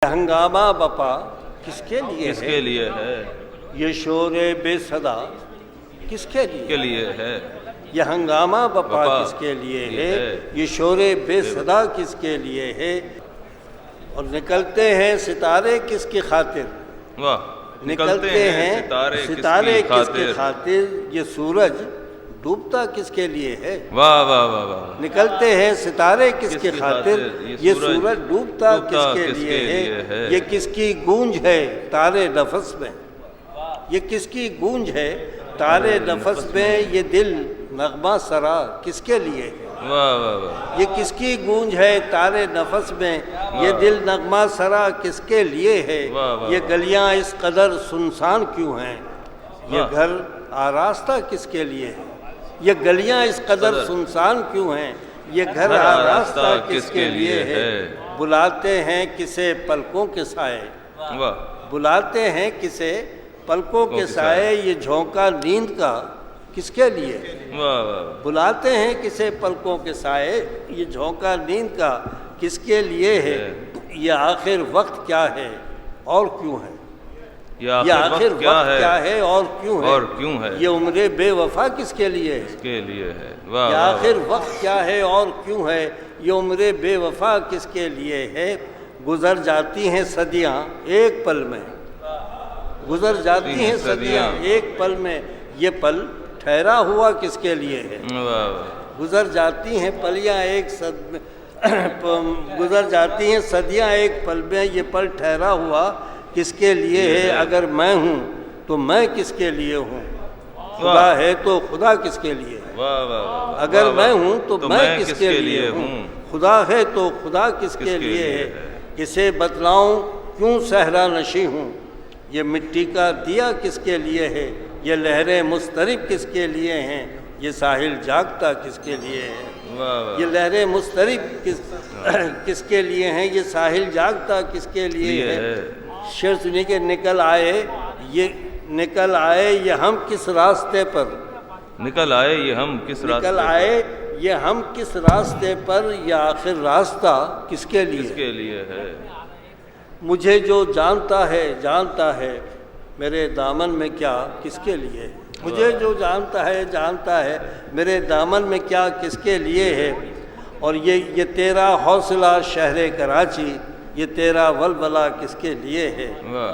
ہنگامہ بپا کس کے لیے کس کے لیے ہے؟ یہ شور بے صدا کس کے کے لیے لیے ہے؟ یہ ہنگامہ بپا بپا کس کے لیے یہ ہے ہے۔ یہ شور بے صدا کس کے لیے ہے اور نکلتے ہیں ستارے کس کی خاطر واہ، نکلتے ہیں ستارے کس کی خاطر؟ خاطر یہ سورج ڈوبتا کس کے لیے ہے واہ واہ واہ واہ، نکلتے ہیں ستارے کس کی خاطر یہ سورج سورج ڈوبتا کس کے لیے ہے یہ کس کی گونج ہے تارے نفس میں یہ کس کی گونج ہے تارے نفس میں یہ دل نغمہ سرا کس کے لیے ہے واہ واہ واہ، یہ کس کی گونج ہے تارے نفس میں یہ دل نغمہ سرا کس کے لیے ہے واہ واہ، یہ گلیاں اس قدر سنسان کیوں ہیں یہ واہ، گھر آراستہ کس کے لیے ہے یہ گلیاں اس قدر سنسان کیوں ہیں یہ گھر آراستہ کس کے لیے ہے بلاتے ہیں کسے پلکوں کے سائے واہ، بلاتے ہیں کسے پلکوں کے سائے یہ جھونکا نیند کا کس کے لیے ہے واہ واہ، بلاتے ہیں کسے پلکوں کے سائے یہ جھونکا نیند کا کس کے لیے ہے یہ آخر وقت کیا ہے اور کیوں ہے یہ یہ آخر آخر وقت کیا ہے اور کیوں ہے اور کیوں ہے؟ یہ عمر بے وفا کس کے لیے ہے کے لیے ہے؟ واہ یہ واہ، آخر وقت کیا ہے اور کیوں ہے یہ عمر بے وفا کس کے لیے ہے گزر جاتی ہیں صدیاں ایک پل میں گزر جاتی ہیں صدیاں ایک پل میں یہ پل ٹھہرا ہوا کس کے لیے ہے واہ واہ، گزر جاتی ہیں پلیاں گزر جاتی ہیں صدیاں ایک پل میں یہ پل ٹھہرا ہوا کس کے لیے ہے اگر میں ہوں تو میں کس کے لیے ہوں خدا ہے تو خدا کس کے لیے ہے واہ واہ، اگر میں ہوں تو میں کس کے لیے ہوں خدا ہے تو خدا کس کے لیے ہے کسے بتلاؤں کیوں صحرا نشیں ہوں یہ مٹی کا دیا کس کے لیے ہے یہ لہریں مضطرب کس کے لیے ہیں یہ ساحل جاگتا کس کے لیے ہے واہ واہ، یہ لہریں مضطرب کس کے لیے ہیں یہ ساحل جاگتا کس کے لیے ہے شعر سنی کے نکل آئے یہ ہم کس راستے پر نکل آئے یہ ہم کس راستے نکل آئے یہ ہم کس راستے پر یہ آخر راستہ کس کے کس لیے کے لیے ہے؟ مجھے جو جانتا ہے میرے دامن میں کیا کس کے لیے ہے مجھے جو جانتا ہے میرے دامن میں کیا کس کے لیے ہے اور یہ تیرا حوصلہ شہر کراچی یہ تیرا ولولہ کس کے لیے ہے واہ